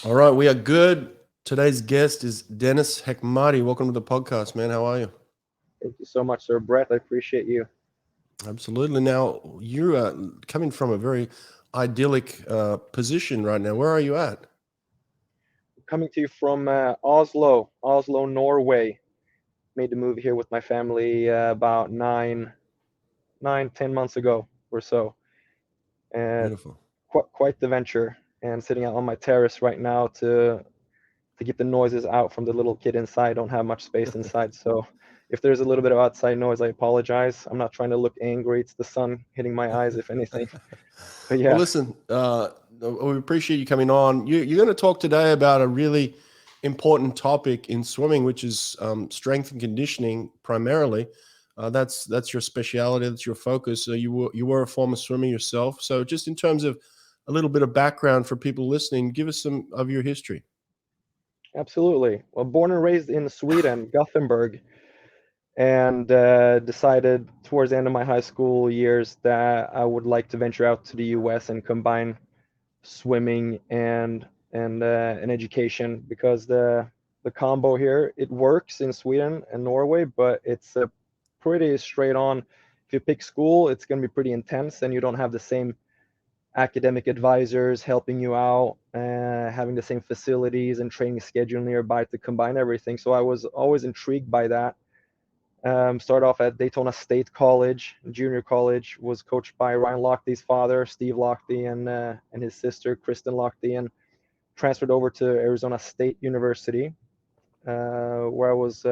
All right, we are good. Today's guest is Deniz Hekmati. Welcome to the podcast, man. How are you? Thank you so much, Sir Brett. I appreciate you. Absolutely. Now, you're coming from a very idyllic position right now. Where are you at? Coming to you from Oslo, Norway. Made the move here with my family about 10 months ago or so, and Beautiful. quite the venture. And sitting out on my terrace right now to keep the noises out from the little kid inside. I don't have much space inside, so if there's a little bit of outside noise, I apologize. I'm not trying to look angry. It's the sun hitting my eyes, if anything. But Well, yeah, listen, we appreciate you coming on. You're going to talk today about a really important topic in swimming, which is strength and conditioning primarily. That's your specialty. That's your focus. You were a former swimmer yourself. So, just in terms of a little bit of background for people listening, give us some of your history. absolutely. Well, born and raised in Sweden, Gothenburg, and decided towards the end of my high school years that I would like to venture out to the US and combine swimming and education, because the combo here, it works in Sweden and Norway, but it's a pretty straight on. If you pick school, it's going to be pretty intense, and you don't have the same academic advisors helping you out, having the same facilities and training schedule nearby to combine everything. So I was always intrigued by that. Started off at Daytona State College, junior college. Was coached by Ryan Lochte's father, Steve Lochte, and his sister, Kristen Lochte, and transferred over to Arizona State University, where I was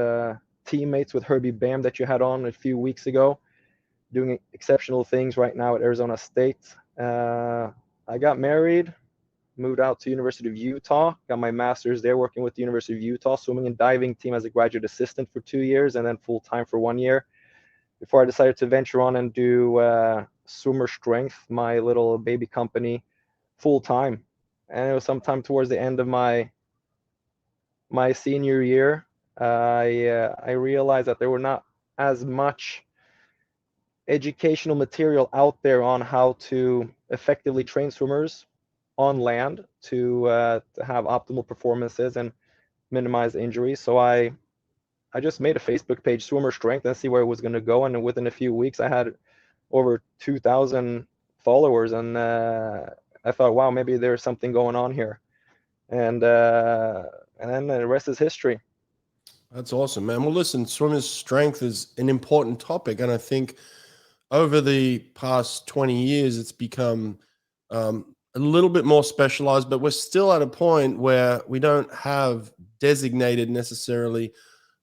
teammates with Herbie Bam that you had on a few weeks ago, doing exceptional things right now at Arizona State. I got married, moved out to University of Utah, got my master's there working with the University of Utah swimming and diving team as a graduate assistant for 2 years, and then full time for 1 year before I decided to venture on and do Swimmer Strength, my little baby company, full time. And it was sometime towards the end of my senior year, I realized that there were not as much educational material out there on how to effectively train swimmers on land to have optimal performances and minimize injuries. So I just made a Facebook page, Swimmer Strength, and see where it was going to go. And within a few weeks, I had over 2,000 followers, and I thought, wow, maybe there's something going on here. And then the rest is history. That's awesome, man. Well, listen, swimmers' strength is an important topic, and I think over the past 20 years, it's become a little bit more specialized, but we're still at a point where we don't have designated necessarily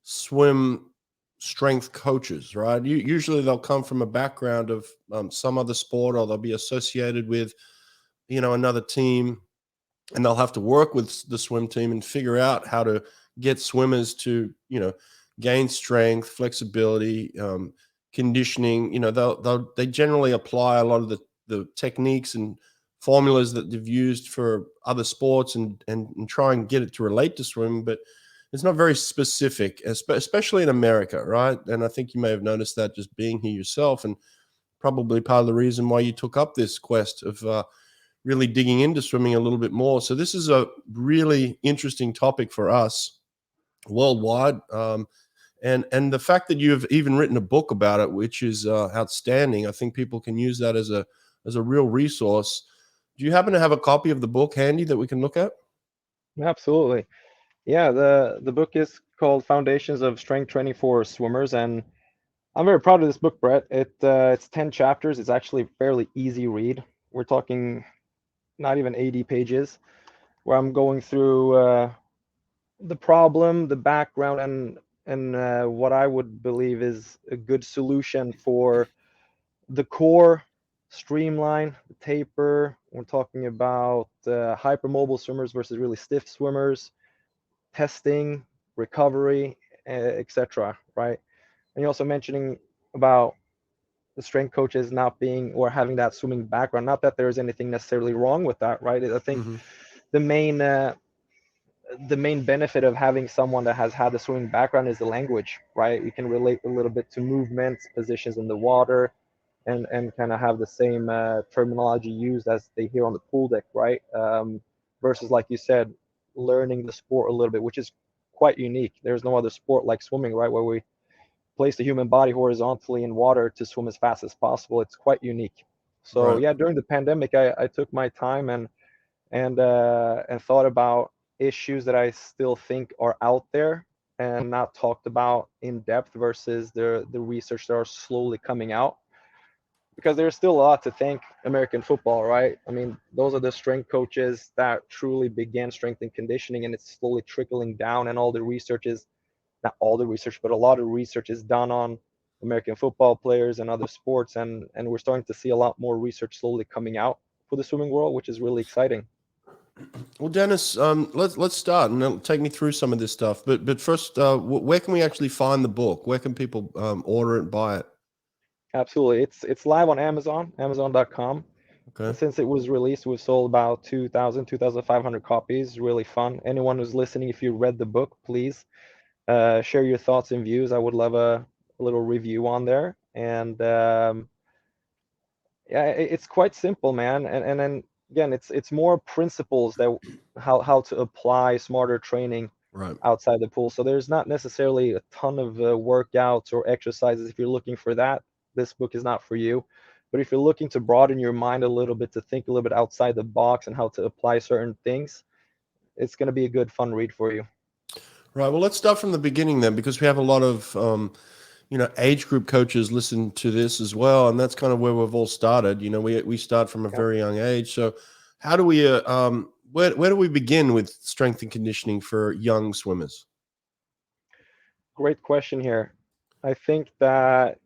swim strength coaches, right? Usually they'll come from a background of some other sport, or they'll be associated with, another team, and they'll have to work with the swim team and figure out how to get swimmers to, gain strength, flexibility, conditioning. They generally apply a lot of the techniques and formulas that they've used for other sports, and try and get it to relate to swimming, but it's not very specific, especially in America, right? And I think you may have noticed that just being here yourself, and probably part of the reason why you took up this quest of really digging into swimming a little bit more. So this is a really interesting topic for us worldwide. And the fact that you've even written a book about it, which is outstanding. I think people can use that as a real resource. Do you happen to have a copy of the book handy that we can look at? Absolutely. Yeah, the book is called Foundations of Strength Training for Swimmers, and I'm very proud of this book, Brett. It's 10 chapters. It's actually a fairly easy read. We're talking not even 80 pages, where I'm going through the problem, the background, and what I would believe is a good solution for the core, streamline, the taper. We're talking about hypermobile swimmers versus really stiff swimmers, testing, recovery, etc. Right? And you're also mentioning about the strength coaches not being or having that swimming background. Not that there's anything necessarily wrong with that, right? I think Mm-hmm. the main uh, the main benefit of having someone that has had a swimming background is the language, right? You can relate a little bit to movements, positions in the water, and kind of have the same terminology used as they hear on the pool deck, right? Versus, like you said, learning the sport a little bit, which is quite unique. There's no other sport like swimming, right, where we place the human body horizontally in water to swim as fast as possible. It's quite unique. So Right. yeah, during the pandemic, I took my time and thought about issues that I still think are out there and not talked about in depth versus the research that are slowly coming out, because there's still a lot to thank American football, right? I mean, those are the strength coaches that truly began strength and conditioning, and it's slowly trickling down. And all the research is, not all the research, but a lot of research is done on American football players and other sports, and we're starting to see a lot more research slowly coming out for the swimming world, which is really exciting. Well, Dennis, let's start and take me through some of this stuff. But first, where can we actually find the book? Where can people order it and buy it? Absolutely, it's live on Amazon, Amazon.com. And Okay. since it was released, we've sold about 2,500 copies. Really fun. Anyone who's listening, if you read the book, please share your thoughts and views. I would love a little review on there. And yeah, it's quite simple, man. And then again, it's more principles that how to apply smarter training Right. outside the pool. So there's not necessarily a ton of workouts or exercises. If you're looking for that, this book is not for you. But if you're looking to broaden your mind a little bit, to think a little bit outside the box and how to apply certain things, it's going to be a good, fun read for you. Right. Well, let's start from the beginning then, because we have a lot of age group coaches listen to this as well, and that's kind of where we've all started. We start from a Yeah, very young age. So, how do we where do we begin with strength and conditioning for young swimmers? great question here. I think that,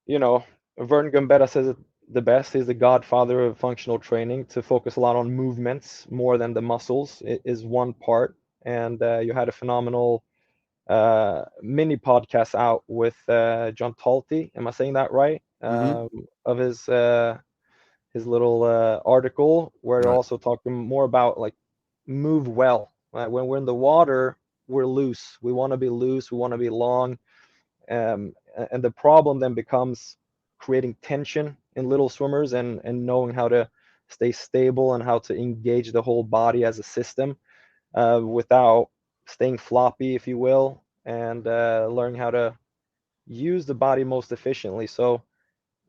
you know, Vern Gambetta says it the best. He's the godfather of functional training. To focus a lot on movements more than the muscles is one part. And you had a phenomenal mini podcast out with John Talty. Am I saying that right? Hmm. Of his little article where they're Right. also talking more about like move well. Right? When we're in the water, we're loose. We want to be loose. We want to be long. And the problem then becomes creating tension in little swimmers and knowing how to stay stable and how to engage the whole body as a system without staying floppy, if you will, and learning how to use the body most efficiently. So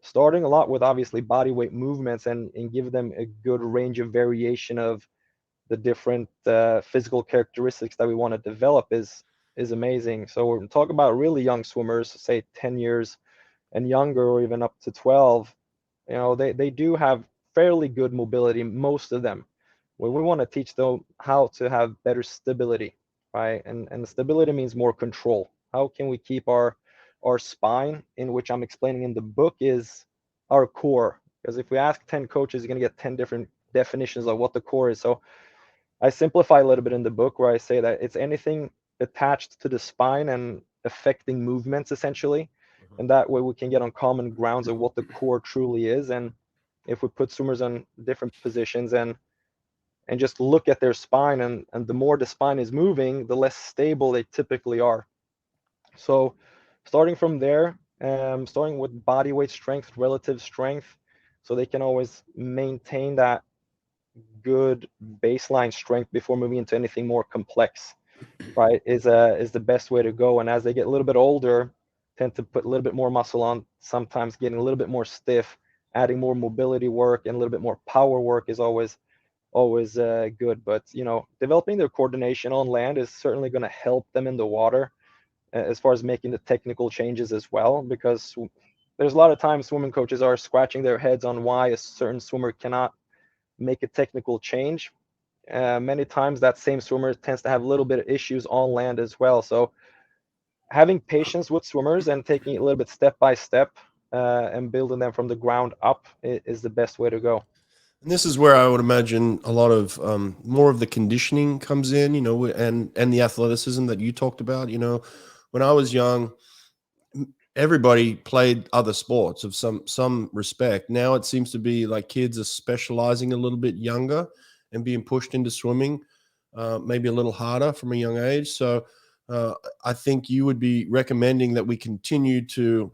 starting a lot with obviously body weight movements and give them a good range of variation of the different physical characteristics that we want to develop is amazing. So we're talking about really young swimmers, say 10 years and younger, or even up to 12. They do have fairly good mobility, most of them. Well, we want to teach them how to have better stability, right? And stability means more control. How can we keep our spine, in which I'm explaining in the book, is our core? Because if we ask 10 coaches, you're going to get 10 different definitions of what the core is. So I simplify a little bit in the book where I say that it's anything attached to the spine and affecting movements essentially. Mhm. And that way we can get on common grounds of what the core truly is. And if we put swimmers on different positions and just look at their spine, and the more the spine is moving, the less stable they typically are. So starting from there, starting with body weight strength, relative strength, so they can always maintain that good baseline strength before moving into anything more complex, right? Is the best way to go. And as they get a little bit older, tend to put a little bit more muscle on, sometimes getting a little bit more stiff, adding more mobility work and a little bit more power work is always good. But developing their coordination on land is certainly going to help them in the water as far as making the technical changes as well, because there's a lot of times swimming coaches are scratching their heads on why a certain swimmer cannot make a technical change. Many times that same swimmer tends to have a little bit of issues on land as well. So having patience with swimmers and taking it a little bit step by step and building them from the ground up is the best way to go. And this is where I would imagine a lot of more of the conditioning comes in, and the athleticism that you talked about. When I was young, everybody played other sports of some respect. Now it seems to be like kids are specializing a little bit younger and being pushed into swimming, maybe a little harder from a young age. So I think you would be recommending that we continue to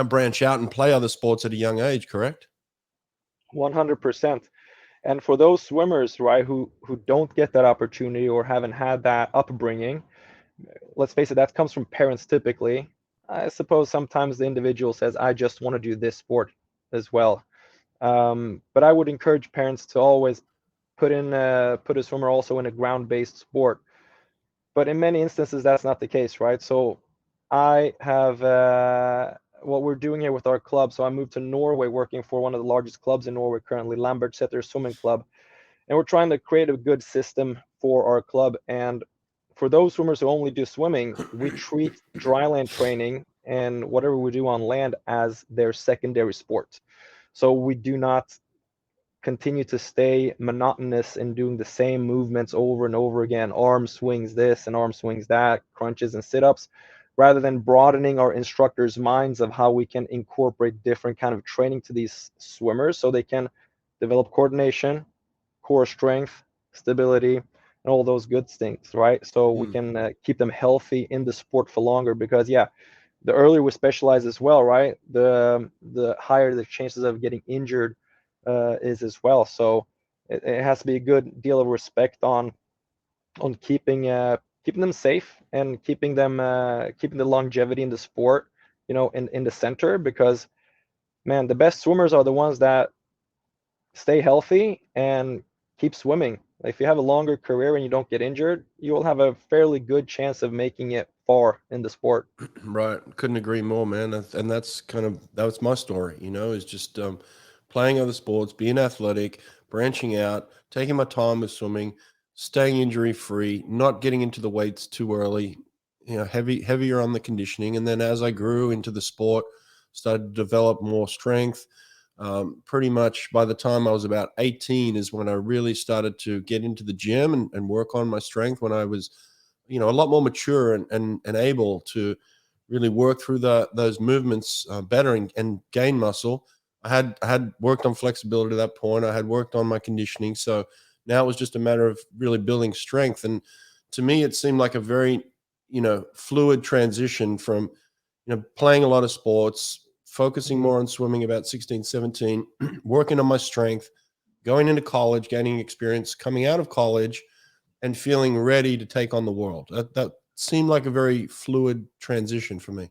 branch out and play other sports at a young age, correct? 100%. And for those swimmers, right, who don't get that opportunity or haven't had that upbringing, let's face it, that comes from parents typically. I suppose sometimes the individual says, I just want to do this sport as well. But I would encourage parents to always put a swimmer also in a ground-based sport. But in many instances, that's not the case, right? So I have what we're doing here with our club. So I moved to Norway, working for one of the largest clubs in Norway currently, Lambertseter Swim Club, and we're trying to create a good system for our club. And for those swimmers who only do swimming, we treat dryland training and whatever we do on land as their secondary sport. So we do not continue to stay monotonous in doing the same movements over and over again, arm swings this and arm swings that, crunches and sit-ups, rather than broadening our instructors' minds of how we can incorporate different kind of training to these swimmers so they can develop coordination, core strength, stability, and all those good things, right? So we can keep them healthy in the sport for longer, because yeah, the earlier we specialize as well, right, the higher the chances of getting injured is as well. So it has to be a good deal of respect on keeping them safe and keeping the longevity in the sport, in the center, because man, the best swimmers are the ones that stay healthy and keep swimming. If you have a longer career and you don't get injured, you will have a fairly good chance of making it far in the sport. Right. Couldn't agree more, man. And that was my story, is just playing other sports, being athletic, branching out, taking my time with swimming, staying injury free, not getting into the weights too early, heavier on the conditioning. And then as I grew into the sport, started to develop more strength. Pretty much by the time I was about 18 is when I really started to get into the gym and work on my strength, when I was, a lot more mature and able to really work through those movements better and gain muscle. I had worked on flexibility at that point. I had worked on my conditioning. So now it was just a matter of really building strength. And to me, it seemed like a very, fluid transition from, playing a lot of sports, focusing more on swimming about 16, 17, working on my strength, going into college, gaining experience, coming out of college, and feeling ready to take on the world. That seemed like a very fluid transition for me.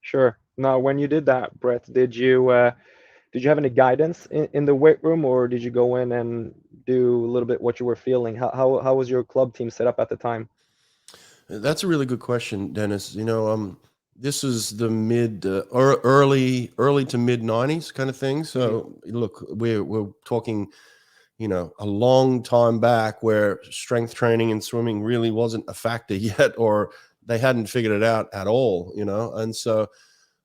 Sure. Now, when you did that, Brett, did you have any guidance in the weight room, or did you go in and do a little bit what you were feeling? How was your club team set up at the time? That's a really good question, Dennis. This is the mid or early to mid '90s kind of thing. So look, we're talking, a long time back where strength training and swimming really wasn't a factor yet, or they hadn't figured it out at all. And so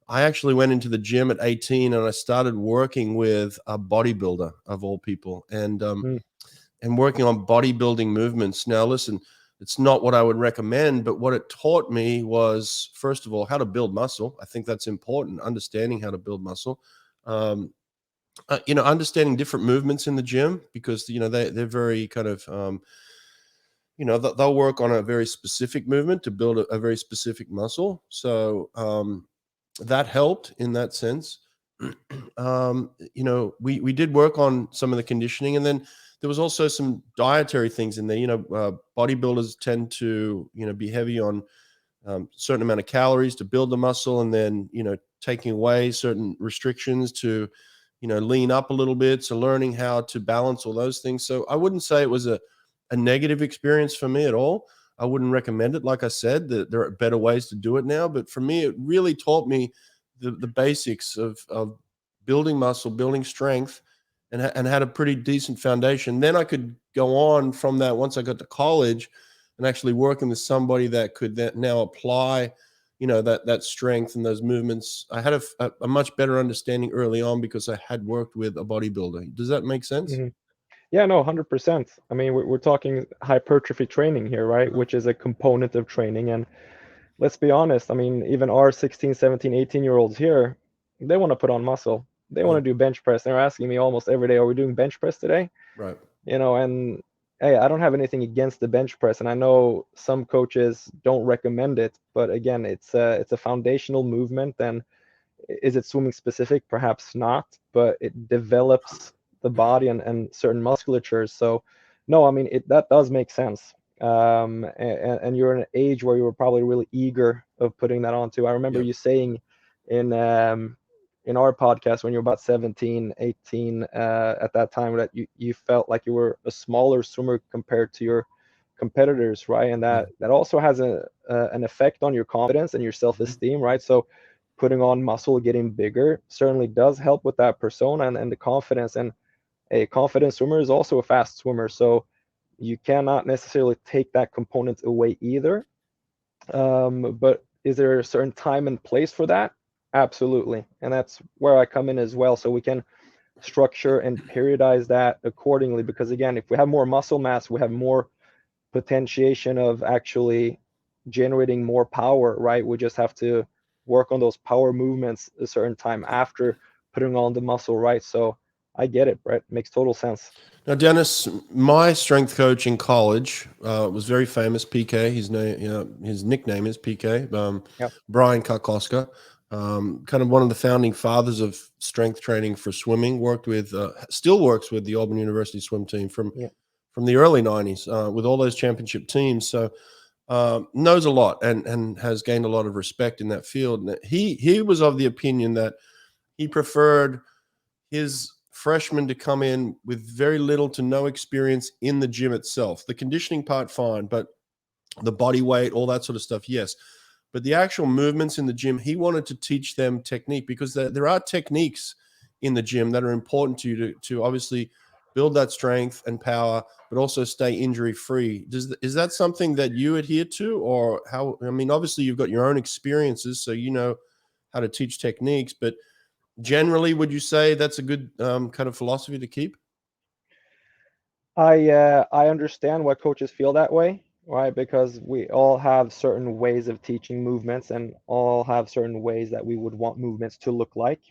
I actually went into the gym at 18 and I started working with a bodybuilder of all people, Mm, and working on bodybuilding movements. Now, listen, it's not what I would recommend, but what it taught me was, first of all, how to build muscle. I think that's important, understanding how to build muscle. Um, Understanding different movements in the gym, because they're very kind of they'll work on a very specific movement to build a very specific muscle. So that helped in that sense. We did work on some of the conditioning, and then there was also some dietary things in there. Bodybuilders tend to be heavy on certain amount of calories to build the muscle, and then taking away certain restrictions to lean up a little bit. So learning how to balance all those things. So I wouldn't say it was a negative experience for me at all. I wouldn't recommend it. Like I said, that there are better ways to do it now, but for me, it really taught me the basics of building muscle, building strength, and had a pretty decent foundation. Then I could go on from that once I got to college and actually working with somebody that could now apply, that strength and those movements. I had a much better understanding early on because I had worked with a bodybuilder. Does that make sense? mhm. Yeah, no, 100%. I mean, we're talking hypertrophy training here, right? Mhm. Which is a component of training. And let's be honest, I mean, even our 16, 17, 18-year-olds here, they want to put on muscle. They want Yeah, to do bench press. They're asking me almost every day, are we doing bench press today? right. And hey, I don't have anything against the bench press. And I know some coaches don't recommend it, but again, it's a foundational movement. And is it swimming specific? Perhaps not, but it develops the body and certain musculatures. So no, I mean, that does make sense. And you're in an age where you were probably really eager of putting that on too. I remember Yep. you saying in our podcast when you were about 17, 18 at that time, that you felt like you were a smaller swimmer compared to your competitors, right? And that also has an effect on your confidence and your self-esteem, right? So putting on muscle, getting bigger, certainly does help with that persona and the confidence. And a confident swimmer is also a fast swimmer, so you cannot necessarily take that component away either. But is there a certain time and place for that? Absolutely. And that's where I come in as well. So we can structure and periodize that accordingly. Because again, if we have more muscle mass, we have more potentiation of actually generating more power, right? We just have to work on those power movements a certain time after putting on the muscle, right? So I get it, Brett. Makes total sense. Now, Dennis, my strength coach in college was very famous, PK. His name, his nickname is PK. Yep. Brian Karkoska, kind of one of the founding fathers of strength training for swimming. Still works with the Auburn University swim team from the early '90s with all those championship teams. So knows a lot and has gained a lot of respect in that field. And he was of the opinion that he preferred his freshmen to come in with very little to no experience in the gym itself. The conditioning part, fine, but the body weight, all that sort of stuff, yes. But the actual movements in the gym, he wanted to teach them technique, because there are techniques in the gym that are important to you to obviously build that strength and power, but also stay injury free. Is that something that you adhere to, or how? I mean, obviously you've got your own experiences, so you know how to teach techniques, but generally, would you say that's a good kind of philosophy to keep? I understand why coaches feel that way, right? Because we all have certain ways of teaching movements and all have certain ways that we would want movements to look like.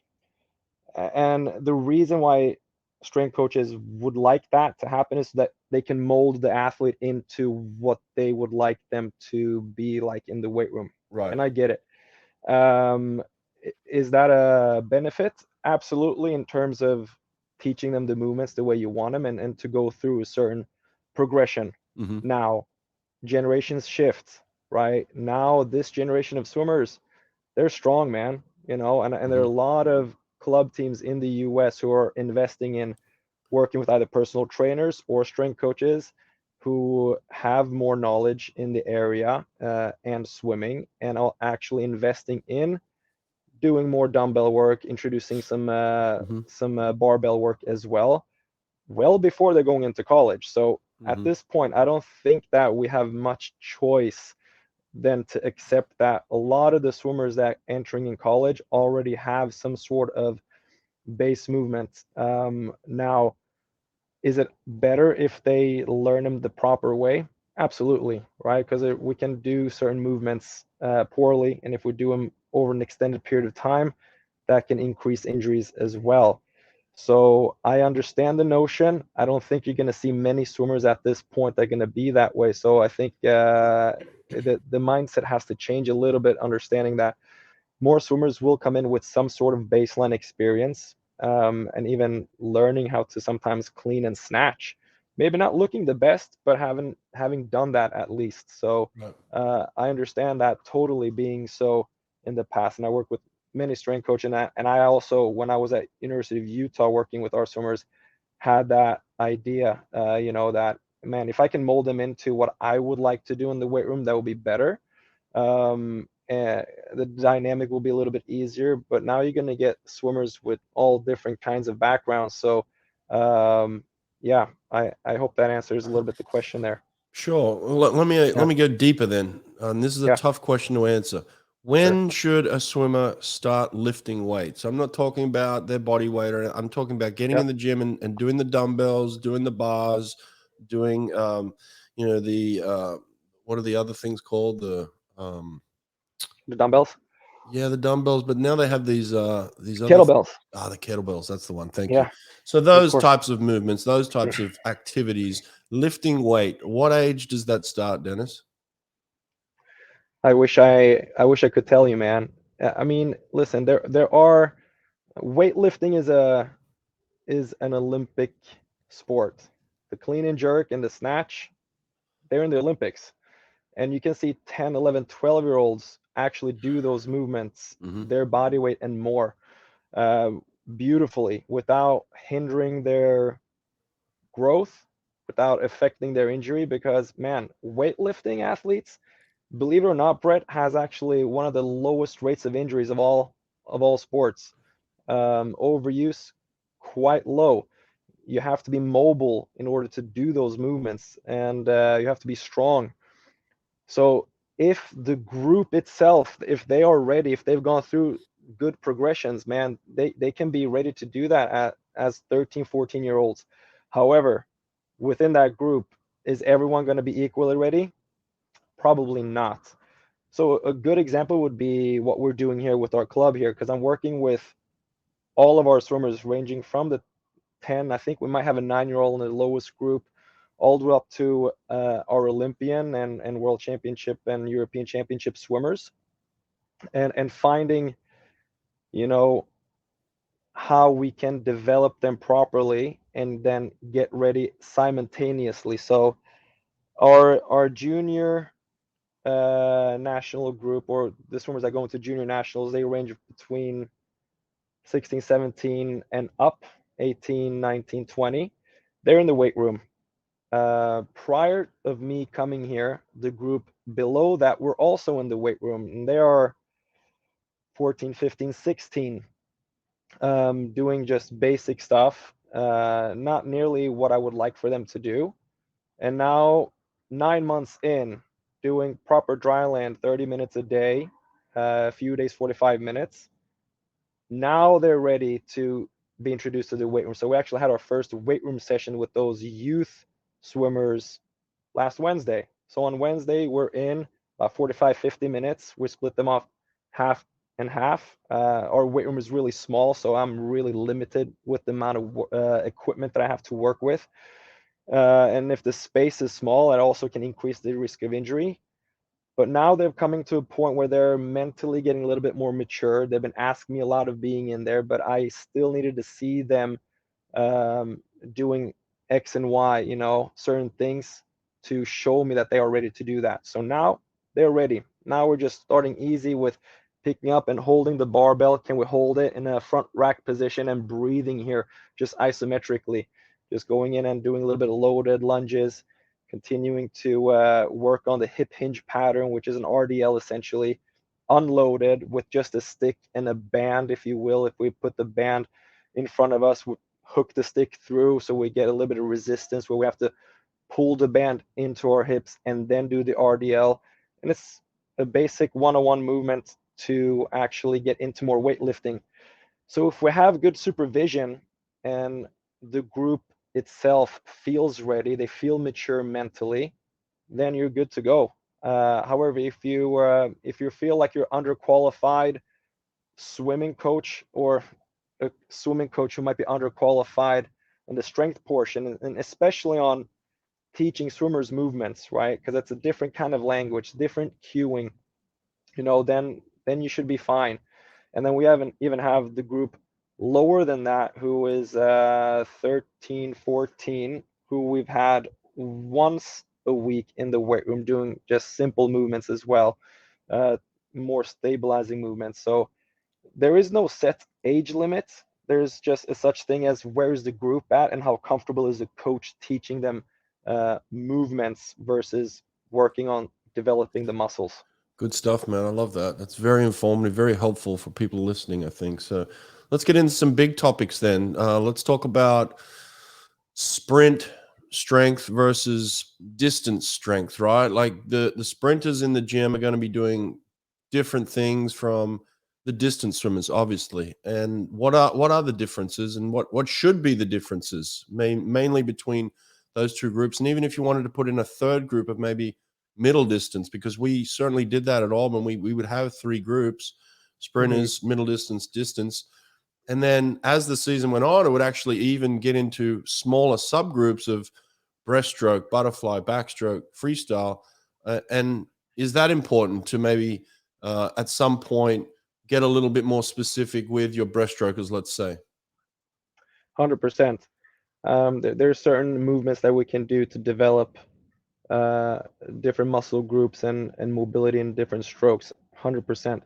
And the reason why strength coaches would like that to happen is that they can mold the athlete into what they would like them to be like in the weight room. Right. And I get it. Um, is that a benefit? Absolutely, in terms of teaching them the movements the way you want them and to go through a certain progression. Mm-hmm. Now, generations shift, right? Now, this generation of swimmers, they're strong, man, and there are a lot of club teams in the US who are investing in working with either personal trainers or strength coaches who have more knowledge in the area and swimming, and are actually investing in doing more dumbbell work, introducing some barbell work as well before they're going into college. So at this point, I don't think that we have much choice than to accept that a lot of the swimmers that entering in college already have some sort of base movement. Now, is it better if they learn them the proper way? Absolutely, right? Because we can do certain movements poorly, and if we do them over an extended period of time, that can increase injuries as well. So I understand the notion. I don't think you're going to see many swimmers at this point that are going to be that way. So I think the mindset has to change a little bit, understanding that more swimmers will come in with some sort of baseline experience, and even learning how to sometimes clean and snatch. Maybe not looking the best, but having done that at least. So I understand that totally being so in the past, and I work with many strength coach and I also, when I was at University of Utah working with our swimmers, had that idea, that, man, if I can mold them into what I would like to do in the weight room, that would be better. And the dynamic will be a little bit easier, but now you're going to get swimmers with all different kinds of backgrounds. So yeah, I hope that answers a little bit the question there. Sure. Let me go deeper then. This is a tough question to answer. When should a swimmer start lifting weights? I'm not talking about their body weight, or I'm talking about getting in the gym and doing the dumbbells, doing the bars, doing the what are the other things called? The dumbbells. Yeah, the dumbbells, but now they have these other Kettlebells. the kettlebells. That's the one. Thank you. Yeah, So of those course. types of movements, those types of activities, lifting weight. What age does that start, Dennis? I wish I could tell you, man. I mean, listen, there are weightlifting is is an Olympic sport. The clean and jerk and the snatch, they're in the Olympics. And you can see 10, 11, 12-year-olds actually do those movements, their body weight and more, beautifully, without hindering their growth, without affecting their injury. Because, man, weightlifting athletes, believe it or not, Brett, has actually one of the lowest rates of injuries of all sports. Overuse, quite low. You have to be mobile in order to do those movements, and you have to be strong. So if the group itself, if they are ready, if they've gone through good progressions, man, they can be ready to do that as 13, 14-year-olds. However, within that group, is everyone going to be equally ready? Probably not. So a good example would be what we're doing here with our club here, because I'm working with all of our swimmers ranging from the 10, I think we might have a 9-year-old in the lowest group, all the way up to our Olympian and World Championship and European Championship swimmers, and finding, you know, how we can develop them properly and then get ready simultaneously. So our junior national group, or the swimmers that go into junior nationals, they range between 16, 17 and up, 18, 19, 20. They're in the weight room. Prior of me coming here, the group below that were also in the weight room, and they are 14, 15, 16, doing just basic stuff, not nearly what I would like for them to do. And now, 9 months in, doing proper dry land, 30 minutes a day, a few days, 45 minutes. Now they're ready to be introduced to the weight room. So we actually had our first weight room session with those youth swimmers last Wednesday. So on Wednesday, we're in about 45, 50 minutes. We split them off half and half. Our weight room is really small, so I'm really limited with the amount of equipment that I have to work with. And if the space is small, it also can increase the risk of injury. But now they're coming to a point where they're mentally getting a little bit more mature. They've been asking me a lot of being in there, but I still needed to see them doing X and Y, certain things to show me that they are ready to do that. So now they're ready. Now we're just starting easy with picking up and holding the barbell. Can we hold it in a front rack position and breathing here just isometrically, just going in and doing a little bit of loaded lunges, continuing to work on the hip hinge pattern, which is an RDL essentially, unloaded with just a stick and a band, if you will. If we put the band in front of us, we hook the stick through, so we get a little bit of resistance where we have to pull the band into our hips and then do the RDL. And it's a basic one-on-one movement to actually get into more weightlifting. So if we have good supervision and the group itself feels ready, they feel mature mentally, then you're good to go. However, if you feel like you're underqualified swimming coach, or a swimming coach who might be underqualified in the strength portion, and especially on teaching swimmers movements, right? Because it's a different kind of language, different cueing, then you should be fine. And then we even have the group lower than that, who is 13, 14, who we've had once a week in the weight room doing just simple movements as well, more stabilizing movements. So there is no set age limit. There's just a such thing as where is the group at and how comfortable is the coach teaching them movements versus working on developing the muscles. Good stuff, man. I love that. That's very informative, very helpful for people listening, I think. So let's get into some big topics then. Let's talk about sprint strength versus distance strength, right? Like the sprinters in the gym are going to be doing different things from the distance swimmers, obviously. And what are the differences, and what should be the differences mainly between those two groups? And even if you wanted to put in a third group of maybe middle distance, because we certainly did that at Auburn. We would have three groups: sprinters, middle distance. And then as the season went on, it would actually even get into smaller subgroups of breaststroke, butterfly, backstroke, freestyle. And is that important to maybe at some point get a little bit more specific with your breaststrokers, let's say? 100%. There's certain movements that we can do to develop uh, different muscle groups and mobility in different strokes. 100%.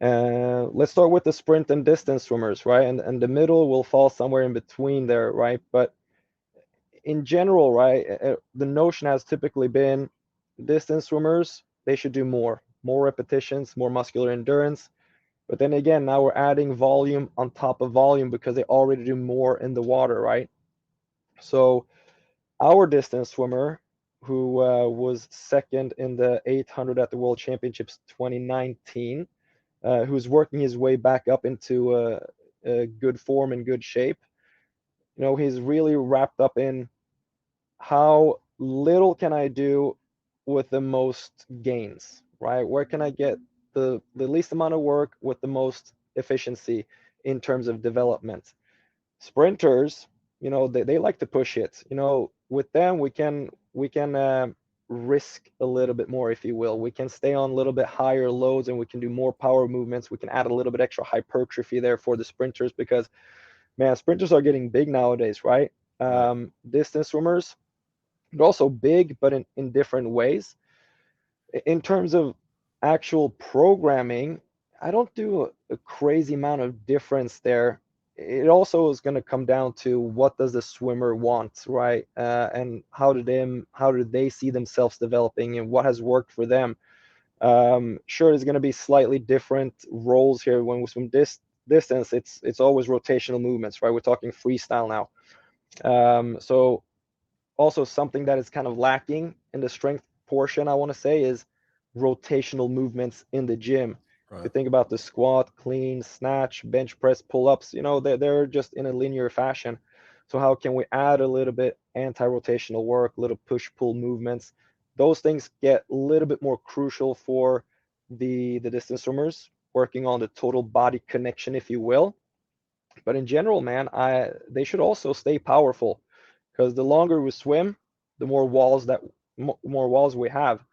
Let's start with the sprint and distance swimmers, right? And the middle will fall somewhere in between there, right? But in general, right, the notion has typically been distance swimmers, they should do more repetitions, more muscular endurance. But then again, now we're adding volume on top of volume because they already do more in the water, right? So our distance swimmer, who was second in the 800 at the World Championships 2019, who's working his way back up into a good form and good shape. He's really wrapped up in how little can I do with the most gains, right? Where can I get the least amount of work with the most efficiency in terms of development? Sprinters, they like to push it. With them we can risk a little bit more, if you will. We can stay on a little bit higher loads and we can do more power movements. We can add a little bit extra hypertrophy there for the sprinters because, man, sprinters are getting big nowadays, right? Distance swimmers, they're also big, but in different ways. In terms of actual programming, I don't do a crazy amount of difference there. It also is going to come down to what does the swimmer want, right? And how do they see themselves developing and what has worked for them. Sure, there's going to be slightly different roles here when we swim distance. It's always rotational movements, right? We're talking freestyle now. So also something that is kind of lacking in the strength portion, I want to say, is rotational movements in the gym. If you think about the squat, clean, snatch, bench press, pull-ups, they're just in a linear fashion. So how can we add a little bit anti-rotational work, little push-pull movements? Those things get a little bit more crucial for the distance swimmers, working on the total body connection, if you will. But in general, man, they should also stay powerful because the longer we swim, the more walls we have.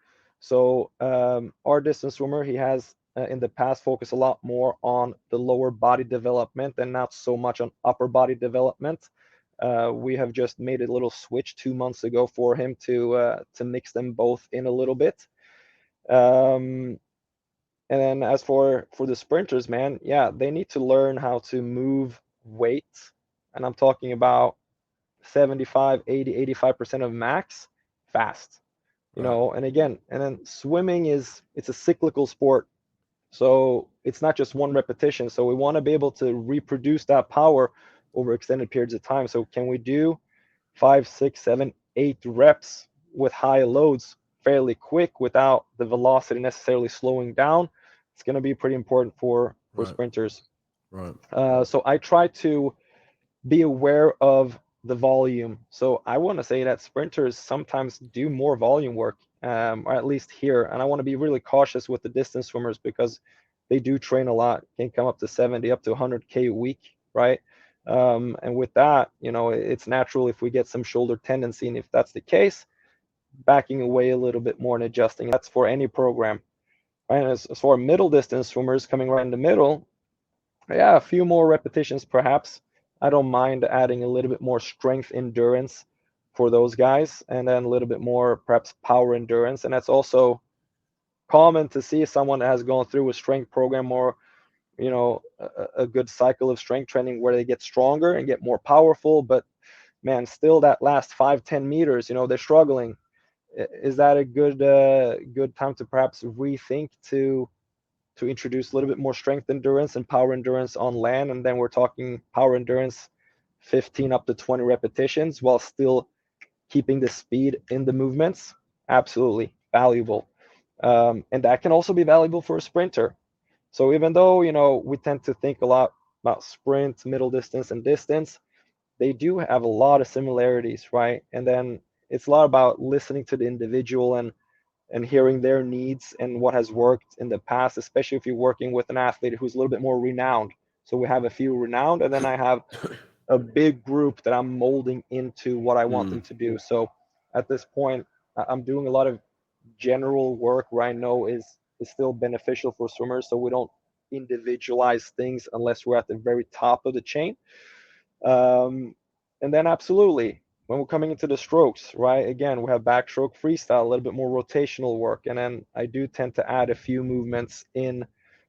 So our distance swimmer, he has in the past focused a lot more on the lower body development and not so much on upper body development. We have just made a little switch 2 months ago for him to mix them both in a little bit. And then as for the sprinters, man, yeah, they need to learn how to move weight. And I'm talking about 75, 80, 85% of max fast. And again, and then swimming it's a cyclical sport. So it's not just one repetition. So we want to be able to reproduce that power over extended periods of time. So can we do 5, 6, 7, 8 reps with high loads fairly quick without the velocity necessarily slowing down? It's going to be pretty important for sprinters. So I try to be aware of the volume. So I want to say that sprinters sometimes do more volume work, or at least here. And I want to be really cautious with the distance swimmers because they do train a lot, can come up to 70, up to 100K a week, right? And with that, it's natural if we get some shoulder tendency. And if that's the case, backing away a little bit more and adjusting. That's for any program. Right? And as for middle distance swimmers coming right in the middle, yeah, a few more repetitions perhaps. I don't mind adding a little bit more strength endurance for those guys, and then a little bit more perhaps power endurance. And that's also common to see someone that has gone through a strength program or a good cycle of strength training where they get stronger and get more powerful, but man, still that last 5-10 meters, they're struggling. Is that a good time to perhaps rethink to introduce a little bit more strength endurance and power endurance on land? And then we're talking power endurance 15 up to 20 repetitions while still keeping the speed in the movements. Absolutely valuable. And that can also be valuable for a sprinter. So even though we tend to think a lot about sprint, middle distance, and distance, they do have a lot of similarities, right? And then it's a lot about listening to the individual and hearing their needs and what has worked in the past, especially if you're working with an athlete who's a little bit more renowned. So we have a few renowned, and then I have a big group that I'm molding into what I want them to do. So at this point, I'm doing a lot of general work where I know is still beneficial for swimmers. So we don't individualize things unless we're at the very top of the chain. And then absolutely, when we're coming into the strokes, right? Again, we have backstroke freestyle, a little bit more rotational work. And then I do tend to add a few movements in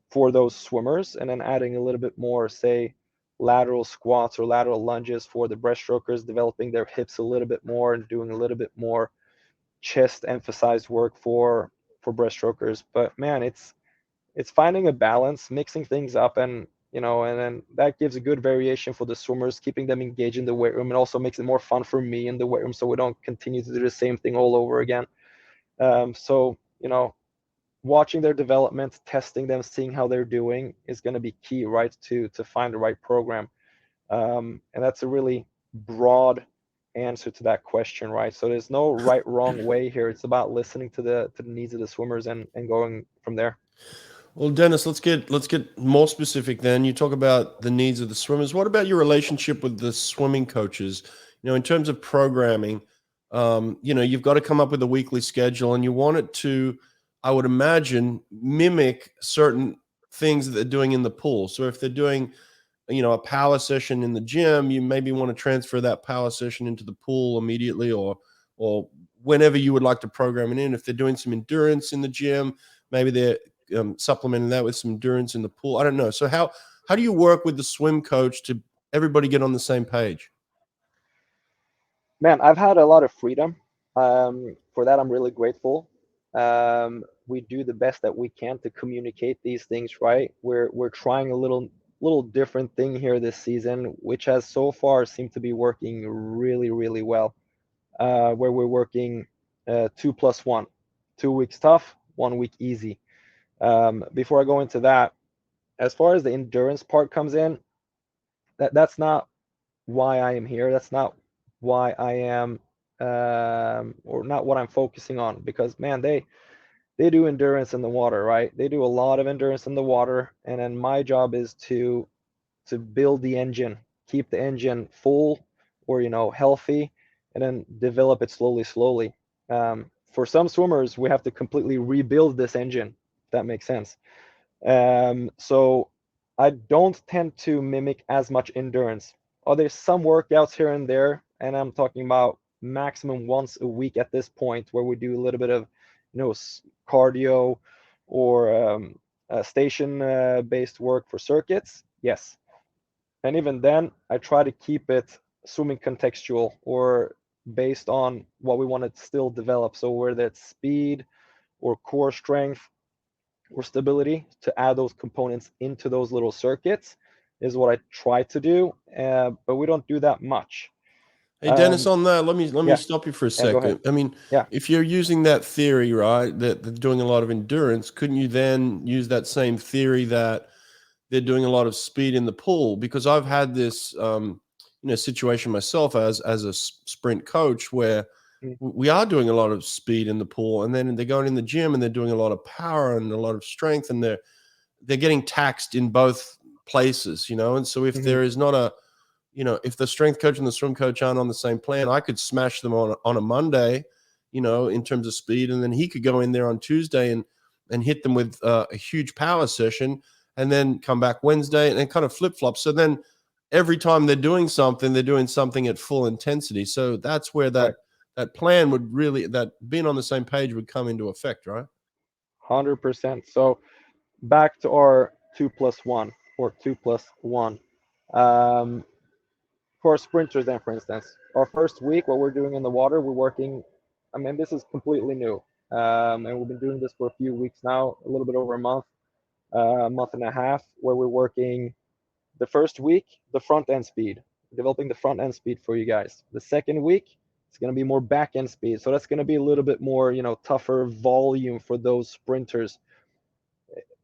for those swimmers, and then adding a little bit more, say, lateral squats or lateral lunges for the breaststrokers, developing their hips a little bit more and doing a little bit more chest emphasized work for breaststrokers. But man, it's finding a balance, mixing things up, and and then that gives a good variation for the swimmers, keeping them engaged in the weight room, and also makes it more fun for me in the weight room, so we don't continue to do the same thing all over again. So watching their development, testing them, seeing how they're doing is going to be key, right? To find the right program, and that's a really broad answer to that question, right? So there's no right wrong way here. It's about listening to the needs of the swimmers and going from there. Well, Dennis, let's get more specific then. You talk about the needs of the swimmers. What about your relationship with the swimming coaches? In terms of programming, you've got to come up with a weekly schedule, and you want it to, I would imagine, mimic certain things that they're doing in the pool. So if they're doing, a power session in the gym, you maybe want to transfer that power session into the pool immediately, or whenever you would like to program it in. If they're doing some endurance in the gym, maybe they're supplementing that with some endurance in the pool. I don't know. So how do you work with the swim coach to everybody get on the same page? Man, I've had a lot of freedom. For that, I'm really grateful. We do the best that we can to communicate these things, right? We're trying a little different thing here this season, which has so far seemed to be working really, really well. Where we're working 2+1, 2 weeks tough, 1 week easy. Before I go into that, as far as the endurance part comes in, that's not why I am here. That's not why I am, or not what I'm focusing on. Because man, they do endurance in the water, right? They do a lot of endurance in the water, and then my job is to build the engine, keep the engine full or healthy, and then develop it slowly. For some swimmers, we have to completely rebuild this engine. If that makes sense. So I don't tend to mimic as much endurance. Oh, there's some workouts here and there, and I'm talking about maximum once a week at this point, where we do a little bit of, cardio or station based work for circuits. Yes, and even then, I try to keep it swimming contextual or based on what we want to still develop. So whether it's speed or core strength or stability, to add those components into those little circuits is what I try to do, but we don't do that much. Hey, Dennis, on that, let me Yeah, stop you for a yeah, go ahead. second. I mean, Yeah, if you're using that theory, right, that they're doing a lot of endurance, couldn't you then use that same theory that they're doing a lot of speed in the pool? Because I've had this, situation myself as a sprint coach, where mm, we are doing a lot of speed in the pool, and then they're going in the gym and they're doing a lot of power and a lot of strength, and they're getting taxed in both places, and so if mhm, there is not if the strength coach and the swim coach aren't on the same plan, I could smash them on a Monday, in terms of speed, and then he could go in there on Tuesday and hit them with a huge power session, and then come back Wednesday and kind of flip flop. So then every time they're doing something at full intensity. So that's where right. that plan would really, that being on the same page would come into effect, right? 100%. So back to our 2+1 or 2+1. Um, for sprinters, then, for instance, our first week, what we're doing in the water, we're working. I mean, this is completely new, and we've been doing this for a few weeks now, a little bit over a month and a half, where we're working the first week, the front end speed, developing the front end speed for you guys. The second week, it's going to be more back end speed. So that's going to be a little bit more, tougher volume for those sprinters.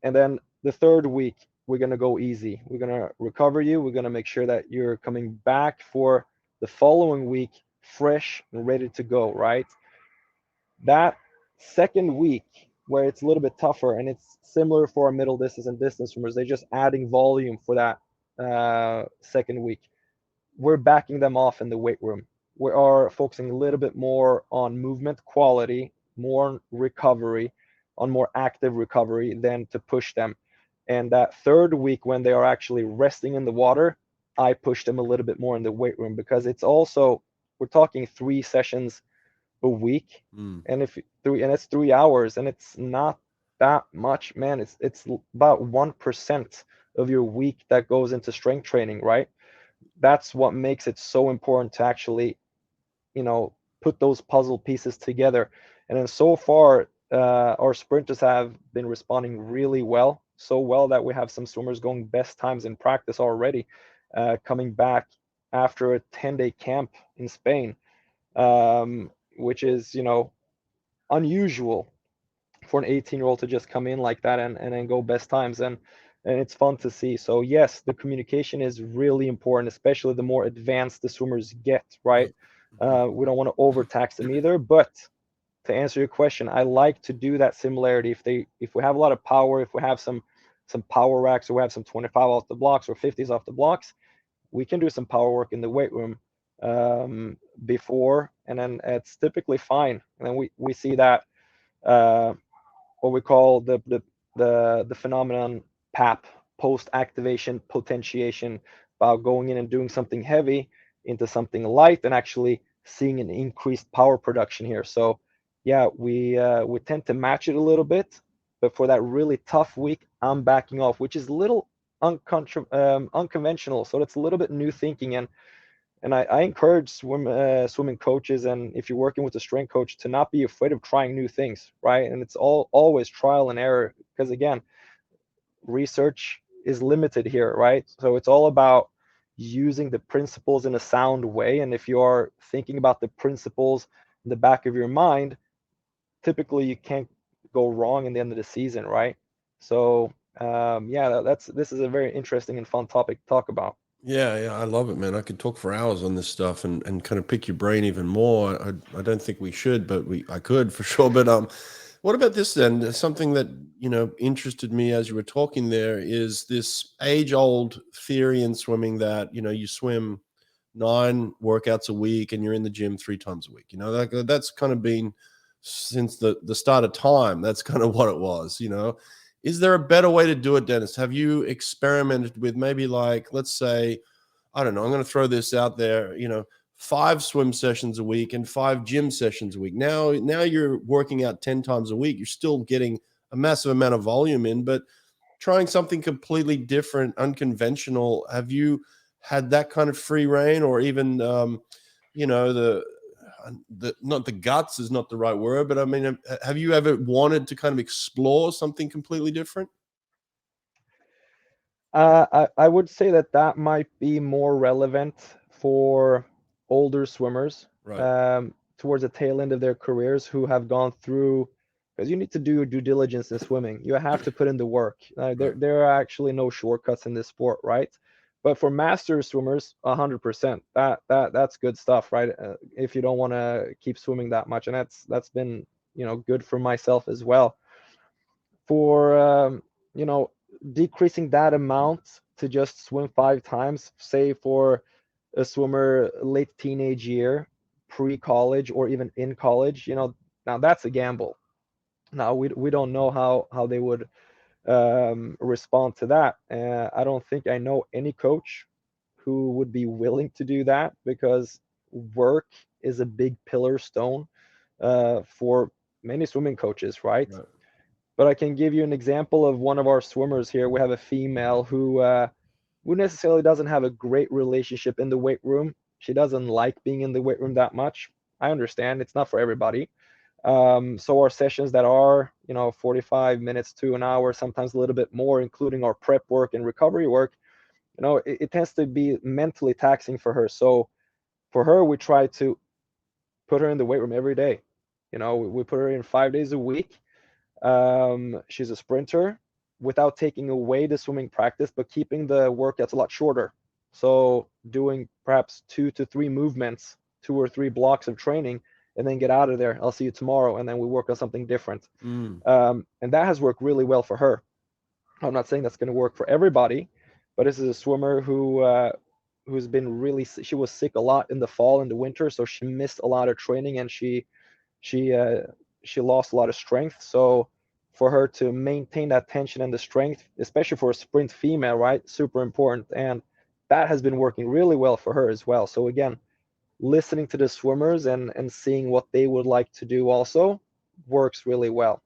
And then the third week, we're going to go easy. We're going to recover you. We're going to make sure that you're coming back for the following week fresh and ready to go, right? That second week, where it's a little bit tougher, and it's similar for our middle distance and distance swimmers, they're just adding volume for that second week. We're backing them off in the weight room. We are focusing a little bit more on movement quality, more recovery, on more active recovery than to push them. And that third week, when they are actually resting in the water, I push them a little bit more in the weight room, because it's also, we're talking 3 sessions a week, and if it's 3 hours, and it's not that much, man. It's about 1% of your week that goes into strength training, right? That's what makes it so important to actually, put those puzzle pieces together. And then so far, our sprinters have been responding really well, so well that we have some swimmers going best times in practice already, coming back after a 10-day camp in Spain, which is, unusual for an 18-year-old to just come in like that and then go best times. And it's fun to see. So yes, the communication is really important, especially the more advanced the swimmers get, right? We don't want to overtax them either. But to answer your question, I like to do that similarity. If we have a lot of power, if we have some power racks, or we have some 25 off the blocks or 50s off the blocks, we can do some power work in the weight room before, and then it's typically fine. And then we see that what we call the phenomenon PAP, post activation potentiation, about going in and doing something heavy into something light and actually seeing an increased power production here. So yeah, we tend to match it a little bit, but for that really tough week, I'm backing off, which is a little unconventional. So it's a little bit new thinking, and I encourage swimming coaches, and if you're working with a strength coach, to not be afraid of trying new things, right? And it's always trial and error, because again, research is limited here, right? So it's all about using the principles in a sound way. And if you are thinking about the principles in the back of your mind, typically you can't go wrong in the end of the season, right? So yeah, this is a very interesting and fun topic to talk about. Yeah, I love it, man. I could talk for hours on this stuff and kind of pick your brain even more. I don't think we should, but I could for sure. But what about this then? Something that interested me as you were talking there is this age-old theory in swimming that you swim 9 workouts a week and you're in the gym 3 times a week. That's kind of been since the start of time. That's kind of what it was. Is there a better way to do it, Dennis? Have you experimented with maybe, like, let's say, I don't know, I'm going to throw this out there, 5 swim sessions a week and 5 gym sessions a week. Now you're working out 10 times a week. You're still getting a massive amount of volume in, but trying something completely different, unconventional. Have you had that kind of free reign, or even, the not the guts is not the right word, but I mean, have you ever wanted to kind of explore something completely different? I would say that might be more relevant for older swimmers, Right. towards the tail end of their careers, who have gone through, because you need to do your due diligence in swimming. You have to put in the work. There are actually no shortcuts in this sport, right? But for master swimmers, 100%, that's good stuff, right? If you don't want to keep swimming that much, and that's been good for myself as well. For you know decreasing that amount to just swim 5 times, say for a swimmer late teenage year, pre-college, or even in college, now that's a gamble. Now we don't know how they would respond to that. I don't think I know any coach who would be willing to do that, because work is a big pillar stone for many swimming coaches, right? Right. But I can give you an example of one of our swimmers here. We have a female who necessarily doesn't have a great relationship in the weight room. She doesn't like being in the weight room that much. I understand it's not for everybody. So our sessions that are 45 minutes to an hour, sometimes a little bit more, including our prep work and recovery work, it tends to be mentally taxing for her. So for her, we try to put her in the weight room every day. We put her in 5 days a week. She's a sprinter, without taking away the swimming practice, but keeping the workouts a lot shorter. So doing perhaps 2 to 3 movements, 2 or 3 blocks of training, and then get out of there. I'll see you tomorrow, and then we work on something different. And that has worked really well for her. I'm not saying that's going to work for everybody, but this is a swimmer who's been she was sick a lot in the fall and the winter, so she missed a lot of training, and she lost a lot of strength. So for her to maintain that tension and the strength, especially for a sprint female, right, super important. And that has been working really well for her as well. So again, listening to the swimmers and seeing what they would like to do also works really well.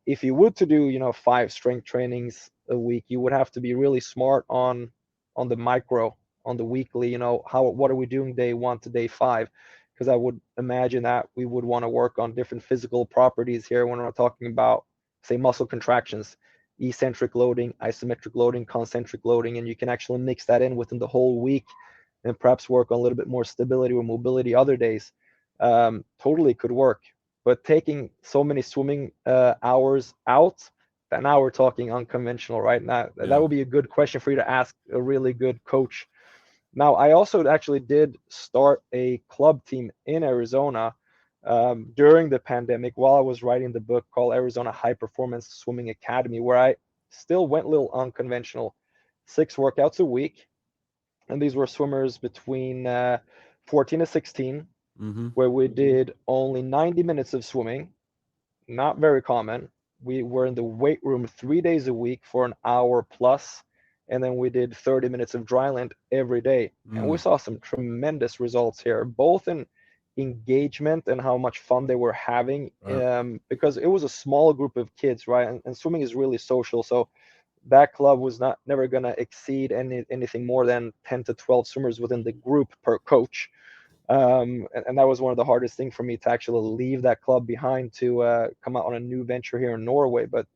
If you would to do 5 strength trainings a week, you would have to be really smart on the micro, on the weekly, what are we doing day 1 to day 5, because I would imagine that we would want to work on different physical properties here when we're talking about, say, muscle contractions, eccentric loading, isometric loading, concentric loading, and you can actually mix that in within the whole week and perhaps work on a little bit more stability or mobility other days. Totally could work. But taking so many swimming hours out, that now we're talking unconventional, right? Now that would be a good question for you to ask a really good coach. Now, I also actually did start a club team in Arizona during the pandemic while I was writing the book called Arizona High Performance Swimming Academy, where I still went a little unconventional, 6 workouts a week. And these were swimmers between 14 to 16, where we did only 90 minutes of swimming, not very common. We were in the weight room 3 days a week for an hour plus, and then we did 30 minutes of dry land every day. And we saw some tremendous results here, both in engagement and how much fun they were having, because it was a small group of kids, right? And swimming is really social. So that club was never going to exceed anything more than 10 to 12 swimmers within the group per coach. And that was one of the hardest things for me, to actually leave that club behind to come out on a new venture here in Norway. But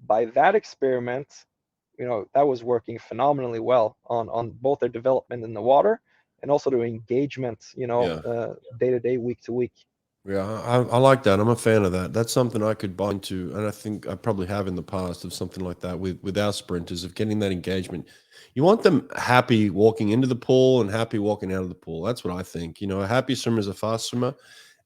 by that experiment, that was working phenomenally well on both their development in the water and also their engagement, day to day, week to week. Yeah, I like that. I'm a fan of that. That's something I could buy into, and I think I probably have in the past, of something like that with our sprinters, of getting that engagement. You want them happy walking into the pool and happy walking out of the pool. That's what I think. A happy swimmer is a fast swimmer,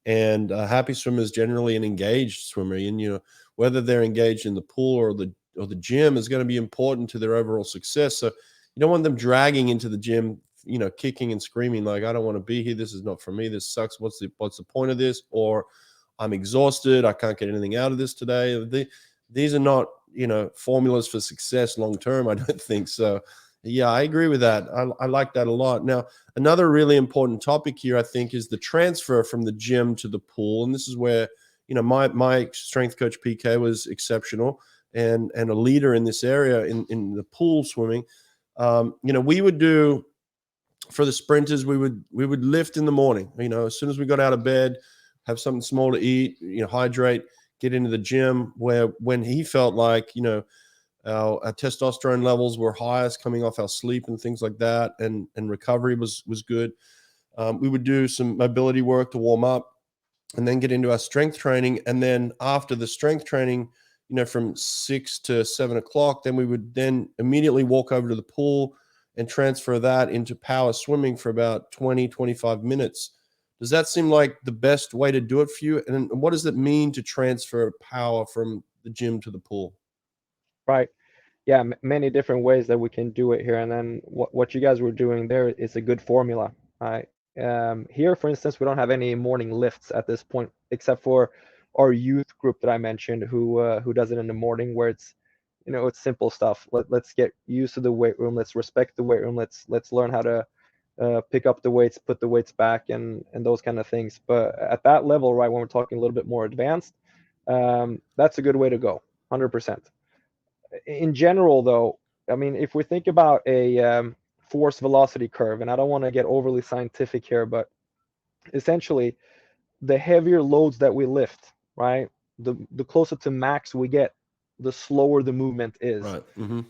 and a happy swimmer is generally an engaged swimmer. And whether they're engaged in the pool or the gym is going to be important to their overall success. So you don't want them dragging into the gym, kicking and screaming like, I don't want to be here. This is not for me. This sucks. What's the point of this? Or I'm exhausted. I can't get anything out of this today. These are not, formulas for success long term. I don't think so. Yeah, I agree with that. I like that a lot. Now, another really important topic here, I think, is the transfer from the gym to the pool. And this is where, my strength coach PK was exceptional and a leader in this area in the pool swimming. We would do, for the sprinters, we would lift in the morning. As soon as we got out of bed, have something small to eat, hydrate, get into the gym. Where when he felt like our testosterone levels were highest, coming off our sleep and things like that, and recovery was good. We would do some mobility work to warm up, and then get into our strength training. And then after the strength training, from 6 to 7 o'clock, then we would then immediately walk over to the pool and transfer that into power swimming for about 20, 25 minutes. Does that seem like the best way to do it for you? And what does it mean to transfer power from the gym to the pool? Right. Yeah, many different ways that we can do it here. And then what you guys were doing there is a good formula. Right. Here, for instance, we don't have any morning lifts at this point, except for our youth group that I mentioned, who does it in the morning, where it's simple stuff. Let's get used to the weight room. Let's respect the weight room. Let's learn how to pick up the weights, put the weights back, and those kind of things. But at that level, right, when we're talking a little bit more advanced, that's a good way to go, 100%. In general, though, I mean, if we think about a force velocity curve, and I don't want to get overly scientific here, but essentially, the heavier loads that we lift, right, the closer to max we get, the slower the movement is. Right. Mm-hmm.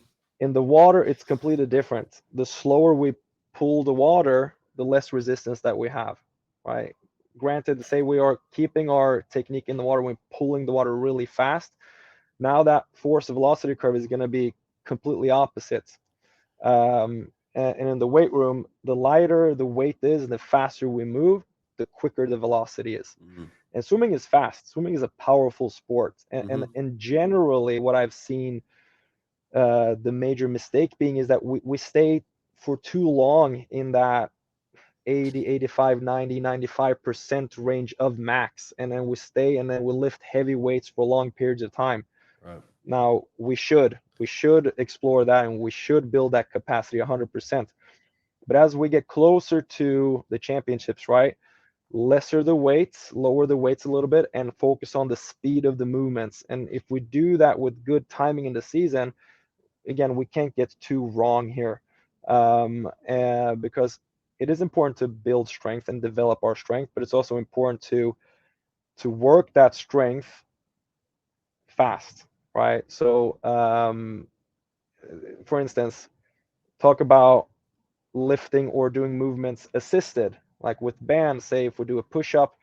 In the water, it's completely different. The slower we pull the water, the less resistance that we have, right? Granted, say we are keeping our technique in the water, we're pulling the water really fast. Now that force velocity curve is going to be completely opposite. And in the weight room, the lighter the weight is and the faster we move, the quicker the velocity is. Mm-hmm. And swimming is fast. Swimming is a powerful sport. And generally, what I've seen, the major mistake being, is that we stay for too long in that 80, 85, 90, 95% range of max. And then we stay and then we lift heavy weights for long periods of time. Right. Now we should explore that, and we should build that capacity 100%. But as we get closer to the championships, right, lesser the weights, lower the weights a little bit, and focus on the speed of the movements. And if we do that with good timing in the season, again, we can't get too wrong here, because it is important to build strength and develop our strength, but it's also important to work that strength fast, right? So, for instance, talk about lifting or doing movements assisted, like with bands. Say if we do a push-up,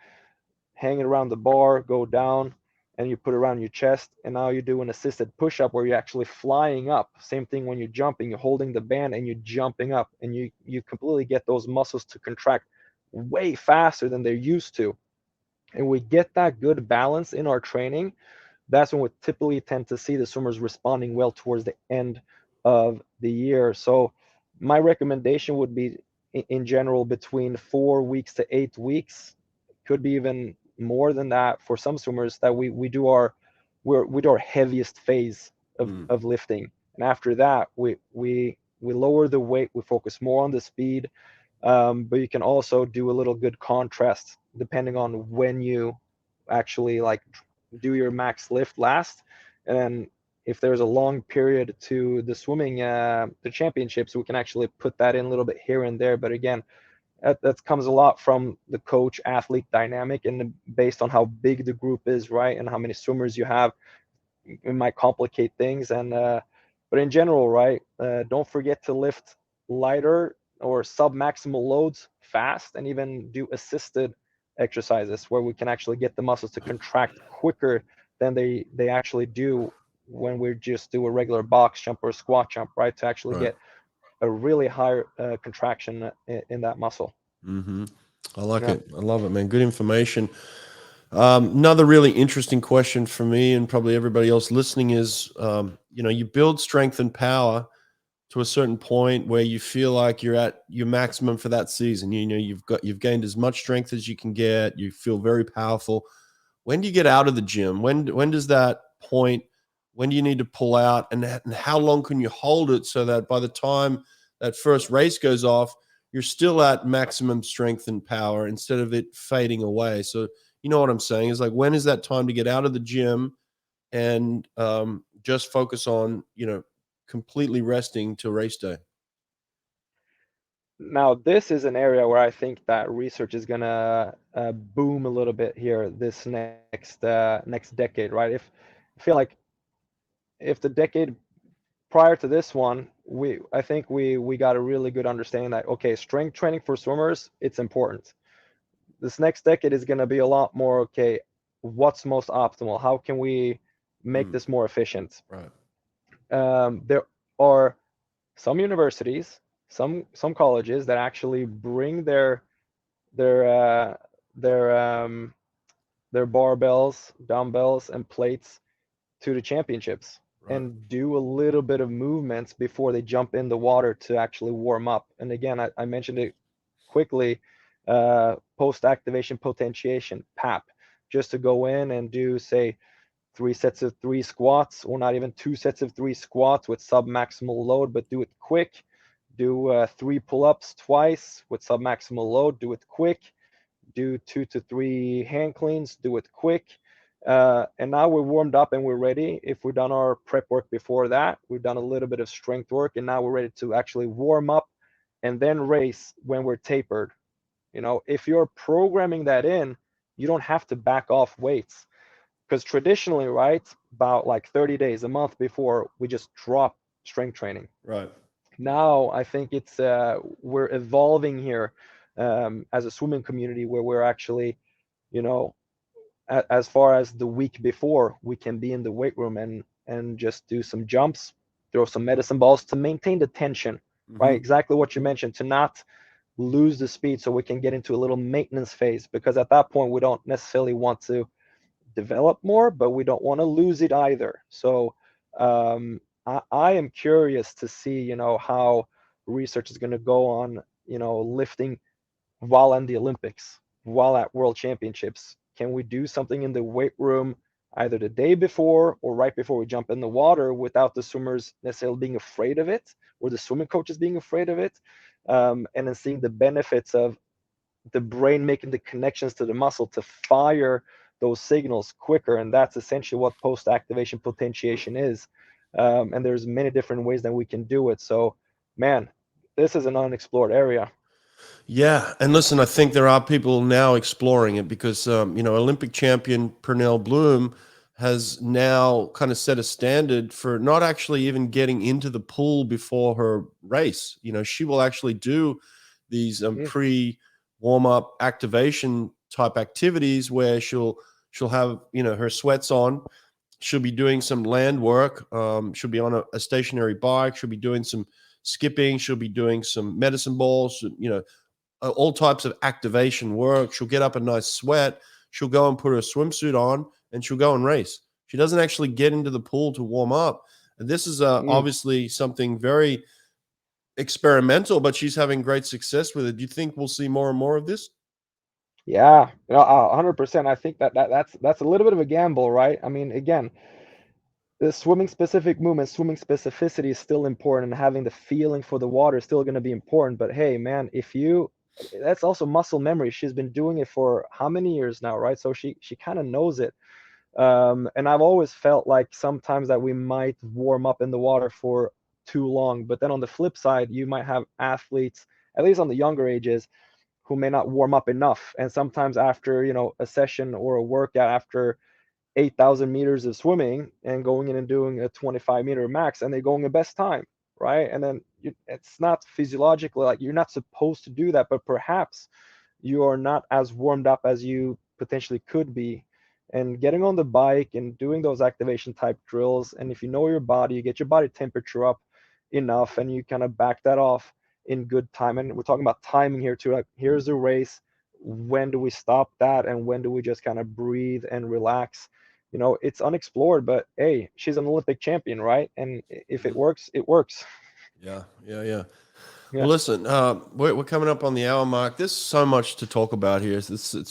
hang it around the bar, go down, and you put it around your chest, and now you do an assisted push-up where you're actually flying up. Same thing when you're jumping, you're holding the band and you're jumping up, and you completely get those muscles to contract way faster than they're used to. And we get that good balance in our training. That's when we typically tend to see the swimmers responding well towards the end of the year. So my recommendation would be, in general, between 4 weeks to 8 weeks. Could be even more than that for some swimmers, that we do our heaviest phase of lifting, and after that we lower the weight, we focus more on the speed. But you can also do a little good contrast depending on when you actually like do your max lift last. And then if there's a long period to the swimming, the championships, we can actually put that in a little bit here and there. But again, that comes a lot from the coach athlete dynamic, and based on how big the group is, right, and how many swimmers you have, it might complicate things. And but in general, right, don't forget to lift lighter or sub-maximal loads fast, and even do assisted exercises where we can actually get the muscles to contract quicker than they actually do when we just do a regular box jump or a squat jump, right, to actually get a really high contraction in that muscle. I like Yeah. it. I love it, man. Good information. Another really interesting question for me and probably everybody else listening is, you build strength and power to a certain point where you feel like you're at your maximum for that season. You've gained as much strength as you can get. You feel very powerful. When do you get out of the gym? When does that point? When do you need to pull out? And how long can you hold it so that by the time that first race goes off, you're still at maximum strength and power instead of it fading away? So you know what I'm saying? Is like, when is that time to get out of the gym and just focus on, completely resting till race day? Now, this is an area where I think that research is gonna boom a little bit here this next decade, right? If I feel like if the decade prior to this one, I think we got a really good understanding that, okay, strength training for swimmers, it's important. This next decade is gonna be a lot more, okay, what's most optimal? How can we make this more efficient? Right. There are some universities, some colleges that actually bring their uh, their um, their barbells, dumbbells, and plates to the championships, Right. and do a little bit of movements before they jump in the water to actually warm up. And again, I mentioned it quickly, post activation potentiation, PAP, just to go in and do, say, 3 sets of 3 squats, or not even 2 sets of 3 squats with sub maximal load, but do it quick. Do 3 pull-ups twice with sub maximal load, do it quick. Do 2 to 3 hand cleans, do it quick. And now we're warmed up and we're ready. If we've done our prep work before that, we've done a little bit of strength work, and now we're ready to actually warm up and then race when we're tapered. If you're programming that in, you don't have to back off weights, because traditionally, right, about like 30 days, a month before, we just drop strength training. Right. Now I think it's we're evolving here, as a swimming community, where we're actually, as far as the week before, we can be in the weight room and just do some jumps, throw some medicine balls to maintain the tension, right? Exactly what you mentioned, to not lose the speed, so we can get into a little maintenance phase, because at that point we don't necessarily want to develop more, but we don't want to lose it either. So I am curious to see, how research is going to go on, lifting while in the Olympics, while at World Championships. Can we do something in the weight room either the day before or right before we jump in the water, without the swimmers necessarily being afraid of it, or the swimming coaches being afraid of it, and then seeing the benefits of the brain making the connections to the muscle to fire those signals quicker. And that's essentially what post-activation potentiation is. And there's many different ways that we can do it. So, man, this is an unexplored area. Yeah, and listen, I think there are people now exploring it because Olympic champion Pernille Blume has now kind of set a standard for not actually even getting into the pool before her race. She will actually do these pre warm up activation type activities where she'll have her sweats on. She'll be doing some land work. She'll be on a stationary bike. She'll be doing some skipping. She'll be doing some medicine balls. All types of activation work. She'll get up a nice sweat. She'll go and put her swimsuit on and she'll go and race. She doesn't actually get into the pool to warm up. And this is obviously something very experimental, but she's having great success with it. Do you think we'll see more and more of this? Yeah, 100%. I think that's a little bit of a gamble, right? I mean, again, the swimming specific movement, swimming specificity is still important, and having the feeling for the water is still going to be important. But hey, man, that's also muscle memory. She's been doing it for how many years now, right? So she kind of knows it. And I've always felt like sometimes that we might warm up in the water for too long. But then on the flip side, you might have athletes, at least on the younger ages, who may not warm up enough. And sometimes after, a session or a workout, after 8,000 meters of swimming and going in and doing a 25-meter max, and they're going the best time, right? And then it's not physiologically, like, you're not supposed to do that, but perhaps you are not as warmed up as you potentially could be. And getting on the bike and doing those activation type drills, and if you know your body, you get your body temperature up enough, and you kind of back that off in good time. And we're talking about timing here too. Like, here's the race. When do we stop that? And when do we just kind of breathe and relax? It's unexplored, but hey, she's an Olympic champion, right? And if it works, it works. Yeah. Well, listen, we're coming up on the hour mark. There's so much to talk about here.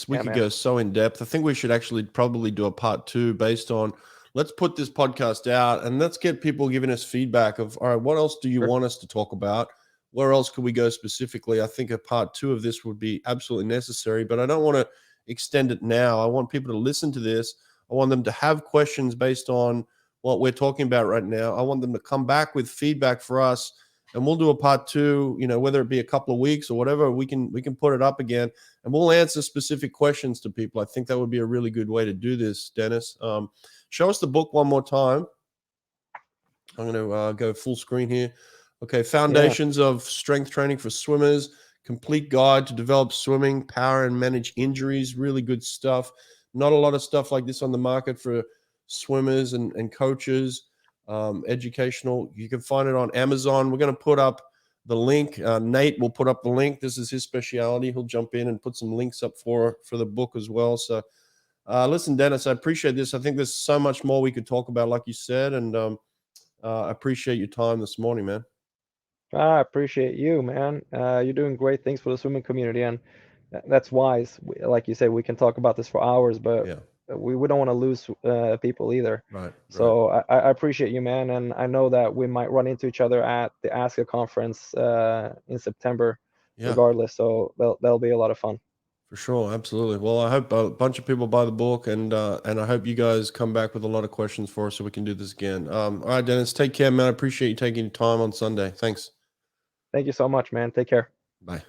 We could go so in depth. I think we should actually probably do a part 2 based on, let's put this podcast out and let's get people giving us feedback of, all right, what else do you want us to talk about? Where else could we go specifically? I think a part 2 of this would be absolutely necessary, but I don't want to extend it now. I want people to listen to this. I want them to have questions based on what we're talking about right now. I want them to come back with feedback for us, and we'll do a part 2, whether it be a couple of weeks or whatever, we can put it up again and we'll answer specific questions to people. I think that would be a really good way to do this, Dennis. Show us the book one more time. I'm going to go full screen here. Okay. Foundations of Strength Training for Swimmers, Complete Guide to Develop Swimming Power and Manage Injuries. Really good stuff. Not a lot of stuff like this on the market for swimmers and coaches. Educational. You can find it on Amazon. We're going to put up the link. Nate will put up the link. This is his specialty. He'll jump in and put some links up for the book as well. So listen, Dennis, I appreciate this. I think there's so much more we could talk about, like you said, and I appreciate your time this morning, man. I appreciate you, man. You're doing great things for the swimming community, and that's wise. Like you said, we can talk about this for hours, but we don't want to lose people either. Right. So I appreciate you, man, and I know that we might run into each other at the ASCA conference in September, regardless. So that'll be a lot of fun. For sure, absolutely. Well, I hope a bunch of people buy the book, and I hope you guys come back with a lot of questions for us so we can do this again. All right, Dennis, take care, man. I appreciate you taking time on Sunday. Thanks. Thank you so much, man. Take care. Bye.